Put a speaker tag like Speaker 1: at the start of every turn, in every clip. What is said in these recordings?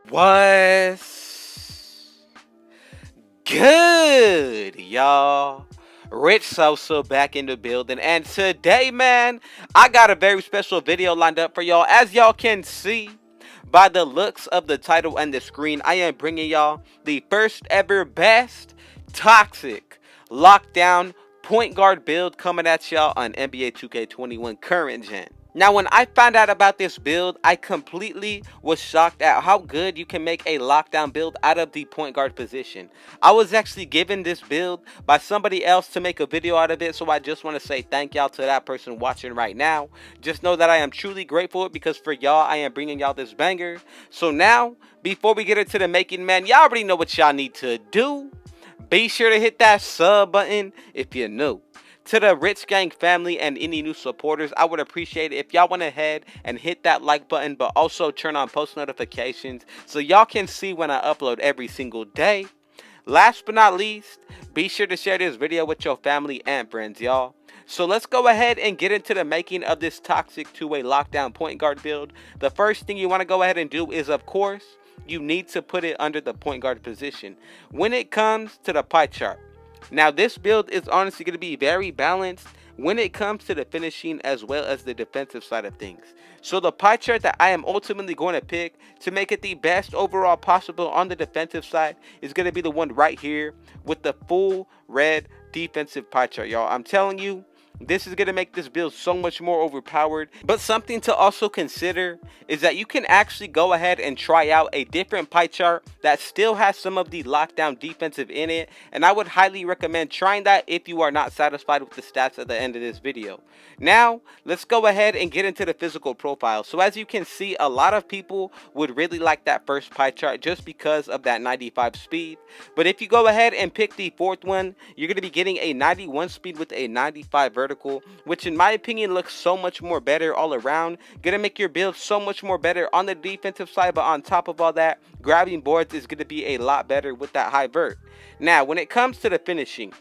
Speaker 1: What's good, y'all? Rich Sosa back in the building, and today, man, I got a very special video lined up for y'all. As y'all can see by the looks of the title and the screen, I am bringing y'all the first ever best toxic lockdown point guard build coming at y'all on NBA 2K21 current gen. Now, when I found out about this build, I completely was shocked at how good you can make a lockdown build out of the point guard position. I was actually given this build by somebody else to make a video out of it, so I just want to say thank y'all to that person watching right now. Just know that I am truly grateful because for y'all, I am bringing y'all this banger. So now, before we get into the making, man, y'all already know what y'all need to do. Be sure to hit that sub button if you're new. To the Rich Gang family and any new supporters, I would appreciate it if y'all went ahead and hit that like button, but also turn on post notifications so y'all can see when I upload every single day. Last but not least, be sure to share this video with your family and friends, y'all. So let's go ahead and get into the making of this toxic two-way lockdown point guard build. The first thing you want to go ahead and do is, of course, you need to put it under the point guard position. When it comes to the pie chart, now this build is honestly going to be very balanced when it comes to the finishing as well as the defensive side of things. So the pie chart that I am ultimately going to pick to make it the best overall possible on the defensive side is going to be the one right here with the full red defensive pie chart, y'all. I'm telling you, this is going to make this build so much more overpowered. But something to also consider is that you can actually go ahead and try out a different pie chart that still has some of the lockdown defensive in it. And I would highly recommend trying that if you are not satisfied with the stats at the end of this video. Now, let's go ahead and get into the physical profile. So as you can see, a lot of people would really like that first pie chart just because of that 95 speed. But if you go ahead and pick the fourth one, you're going to be getting a 91 speed with a 95 vertical, which in my opinion looks so much more better all around. Gonna make your build so much more better on the defensive side, but on top of all that, grabbing boards is gonna be a lot better with that high vert. Now, when it comes to the finishing,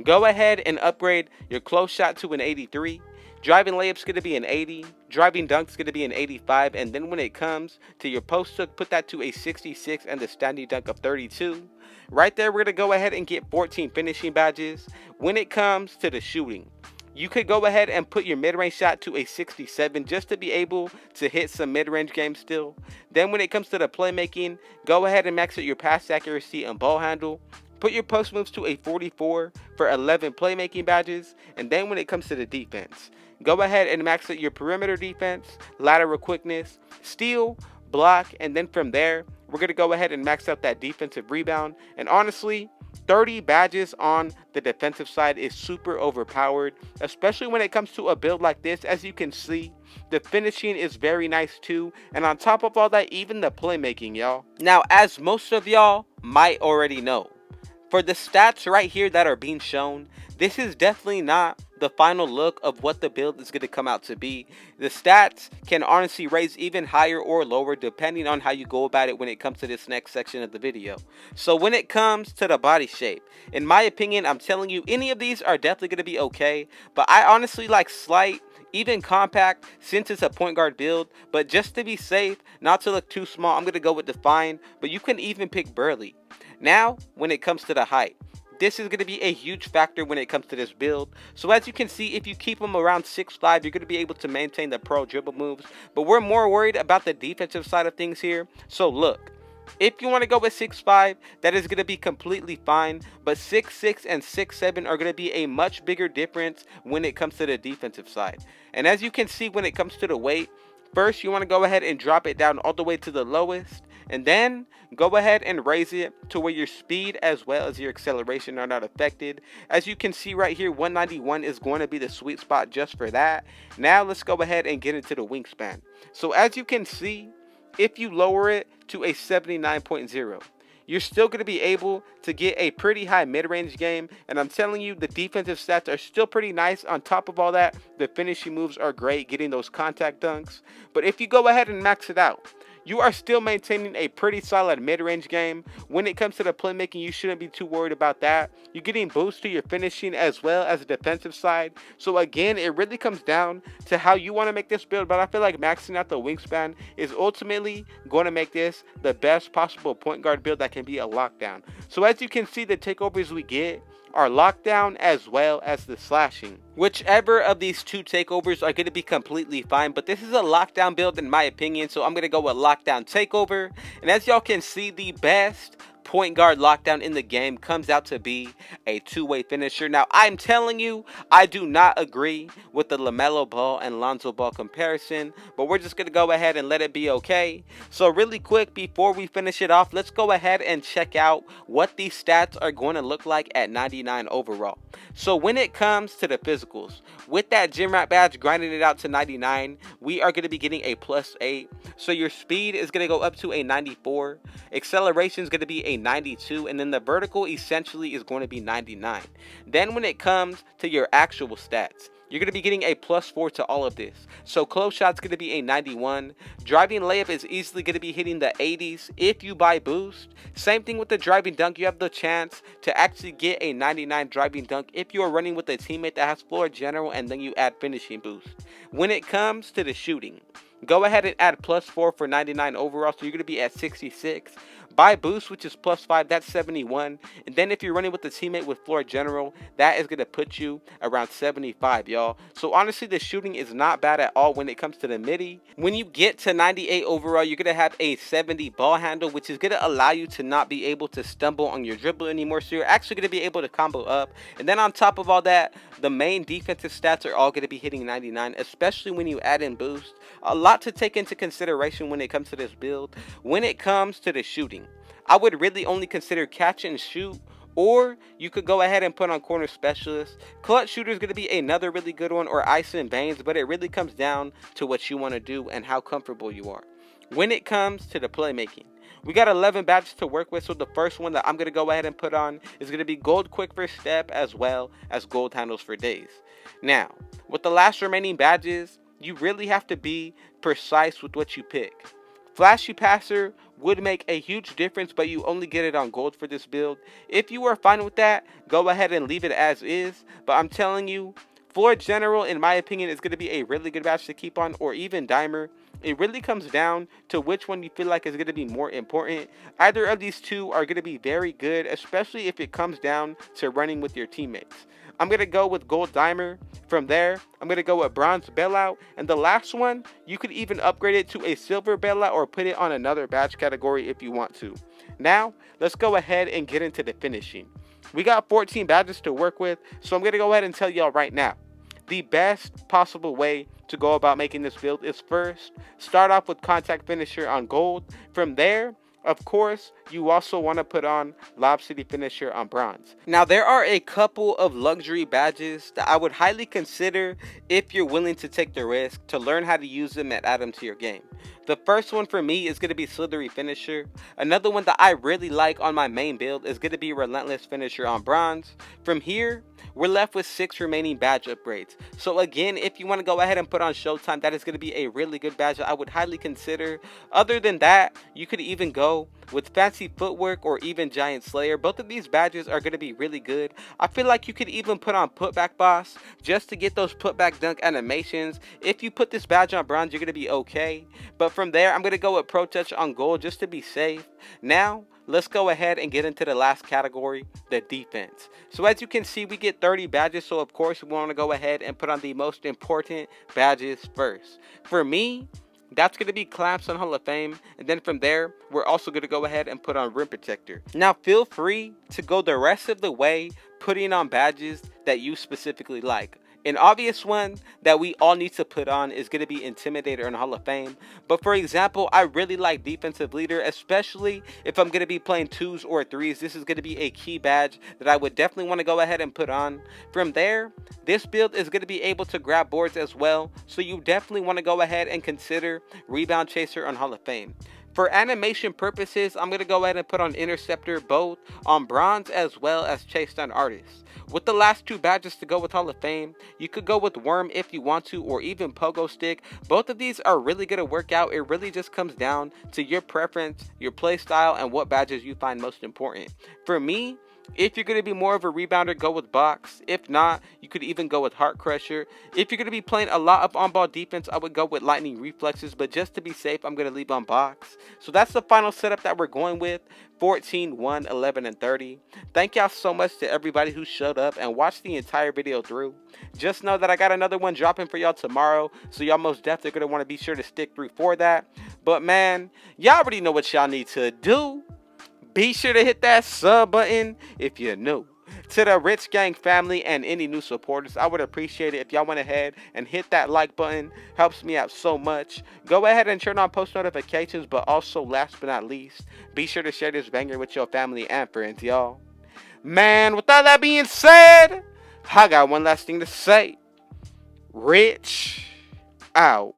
Speaker 1: go ahead and upgrade your close shot to an 83. Driving layup's going to be an 80, driving dunk's going to be an 85, and then when it comes to your post hook, put that to a 66 and the standing dunk of 32. Right there, we're going to go ahead and get 14 finishing badges. When it comes to the shooting, you could go ahead and put your mid-range shot to a 67 just to be able to hit some mid-range games still. Then when it comes to the playmaking, go ahead and max out your pass accuracy and ball handle. Put your post moves to a 44 for 11 playmaking badges. And then when it comes to the defense, go ahead and max out your perimeter defense, lateral quickness, steal, block, and then from there, we're going to go ahead and max out that defensive rebound. And honestly, 30 badges on the defensive side is super overpowered, especially when it comes to a build like this. As you can see, the finishing is very nice too, and on top of all that, even the playmaking, y'all. Now, as most of y'all might already know, for the stats right here that are being shown, this is definitely not the final look of what the build is going to come out to be. The stats can honestly raise even higher or lower depending on how you go about it when it comes to this next section of the video. So when it comes to the body shape, in my opinion, I'm telling you, any of these are definitely going to be okay, but I honestly like slight, even compact, since it's a point guard build. But just to be safe, not to look too small, I'm going to go with defined, but you can even pick burly. Now, when it comes to the height, this is going to be a huge factor when it comes to this build. So as you can see, if you keep them around 6'5", you're going to be able to maintain the pro dribble moves. But we're more worried about the defensive side of things here. So look, if you want to go with 6'5", that is going to be completely fine. But 6'6" and 6'7" are going to be a much bigger difference when it comes to the defensive side. And as you can see, when it comes to the weight, first you want to go ahead and drop it down all the way to the lowest. And then go ahead and raise it to where your speed as well as your acceleration are not affected. As you can see right here, 191 is going to be the sweet spot just for that. Now let's go ahead and get into the wingspan. So as you can see, if you lower it to a 79.0, you're still going to be able to get a pretty high mid-range game. And I'm telling you, the defensive stats are still pretty nice. On top of all that, the finishing moves are great, getting those contact dunks. But if you go ahead and max it out, you are still maintaining a pretty solid mid-range game. When it comes to the playmaking, you shouldn't be too worried about that. You're getting boosts to your finishing as well as the defensive side. So again, it really comes down to how you want to make this build, but I feel like maxing out the wingspan is ultimately going to make this the best possible point guard build that can be a lockdown. So as you can see, the takeovers we get are lockdown as well as the slashing. Whichever of these two takeovers are going to be completely fine, but this is a lockdown build in my opinion, so I'm going to go with lockdown takeover. And as y'all can see, the best point guard lockdown in the game comes out to be a two-way finisher. Now, I'm telling you, I do not agree with the LaMelo Ball and Lonzo Ball comparison, but we're just going to go ahead and let it be okay. So really quick, before we finish it off, let's go ahead and check out what these stats are going to look like at 99 overall. So when it comes to the physicals, with that gym rat badge grinding it out to 99, we are going to be getting a +8. So your speed is going to go up to a 94. Acceleration is going to be a 92, and then the vertical essentially is going to be 99. Then when it comes to your actual stats, you're going to be getting a +4 to all of this. So close shot's going to be a 91. Driving layup is easily going to be hitting the 80s if you buy boost. Same thing with the driving dunk. You have the chance to actually get a 99 driving dunk if you are running with a teammate that has floor general and then you add finishing boost. When it comes to the shooting, go ahead and add +4 for 99 overall, so you're going to be at 66. Buy boost, which is +5, that's 71. And then if you're running with a teammate with floor general, that is going to put you around 75, y'all. So honestly, the shooting is not bad at all when it comes to the midi. When you get to 98 overall, you're going to have a 70 ball handle, which is going to allow you to not be able to stumble on your dribble anymore. So you're actually going to be able to combo up. And then on top of all that, the main defensive stats are all going to be hitting 99, especially when you add in boost. A lot to take into consideration when it comes to this build. When it comes to the shooting, I would really only consider catch and shoot, or you could go ahead and put on corner specialist. Clutch shooter is going to be another really good one, or ice and Baines, but it really comes down to what you want to do and how comfortable you are. When it comes to the playmaking, we got 11 badges to work with, so the first one that I'm going to go ahead and put on is going to be gold quick first step as well as gold handles for days. Now, with the last remaining badges, you really have to be precise with what you pick. Flashy passer would make a huge difference, but you only get it on gold for this build. If you are fine with that, go ahead and leave it as is. But I'm telling you, floor general, in my opinion, is going to be a really good badge to keep on, or even dimer. It really comes down to which one you feel like is going to be more important. Either of these two are going to be very good, especially if it comes down to running with your teammates. I'm going to go with gold dimer. From there, I'm going to go with bronze bailout. And the last one, you could even upgrade it to a silver bailout or put it on another badge category if you want to. Now, let's go ahead and get into the finishing. We got 14 badges to work with, so I'm going to go ahead and tell y'all right now. The best possible way to go about making this build is first, start off with contact finisher on gold. From there, of course, you also want to put on Lob City Finisher on bronze. Now, there are a couple of luxury badges that I would highly consider if you're willing to take the risk to learn how to use them and add them to your game. The first one for me is going to be Slithery Finisher. Another one that I really like on my main build is going to be Relentless Finisher on bronze. From here, we're left with 6 remaining badge upgrades. So again, if you want to go ahead and put on Showtime, that is going to be a really good badge that I would highly consider. Other than that, you could even go with Fancy Footwork or even Giant Slayer. Both of these badges are going to be really good. I feel like you could even put on Putback Boss just to get those putback dunk animations. If you put this badge on bronze, you're going to be okay. But from there, I'm going to go with Pro Touch on gold just to be safe. Now, let's go ahead and get into the last category, the defense. So as you can see, we get 30 badges. So of course, we want to go ahead and put on the most important badges first. For me, that's going to be Clamps on Hall of Fame. And then from there, we're also going to go ahead and put on Rim Protector. Now, feel free to go the rest of the way putting on badges that you specifically like. An obvious one that we all need to put on is going to be Intimidator in Hall of Fame. But for example, I really like Defensive Leader, especially if I'm going to be playing 2s or 3s. This is going to be a key badge that I would definitely want to go ahead and put on. From there, this build is going to be able to grab boards as well. So you definitely want to go ahead and consider Rebound Chaser on Hall of Fame. For animation purposes, I'm going to go ahead and put on Interceptor both on bronze as well as Chase Down Artist. With the last 2 badges to go with Hall of Fame, you could go with Worm if you want to, or even Pogo Stick. Both of these are really going to work out. It really just comes down to your preference, your play style, and what badges you find most important. For me, if you're going to be more of a rebounder, go with Box. If not, you could even go with Heart Crusher. If you're going to be playing a lot of on-ball defense, I would go with Lightning Reflexes. But just to be safe, I'm going to leave on Box. So that's the final setup that we're going with. 14, 1, 11, and 30. Thank y'all so much to everybody who showed up and watched the entire video through. Just know that I got another one dropping for y'all tomorrow. So y'all most definitely going to want to be sure to stick through for that. But man, y'all already know what y'all need to do. Be sure to hit that sub button if you're new. To the Rich Gang family and any new supporters, I would appreciate it if y'all went ahead and hit that like button. Helps me out so much. Go ahead and turn on post notifications, but also last but not least, be sure to share this banger with your family and friends, y'all. Man, with all that being said, I got one last thing to say. Rich out.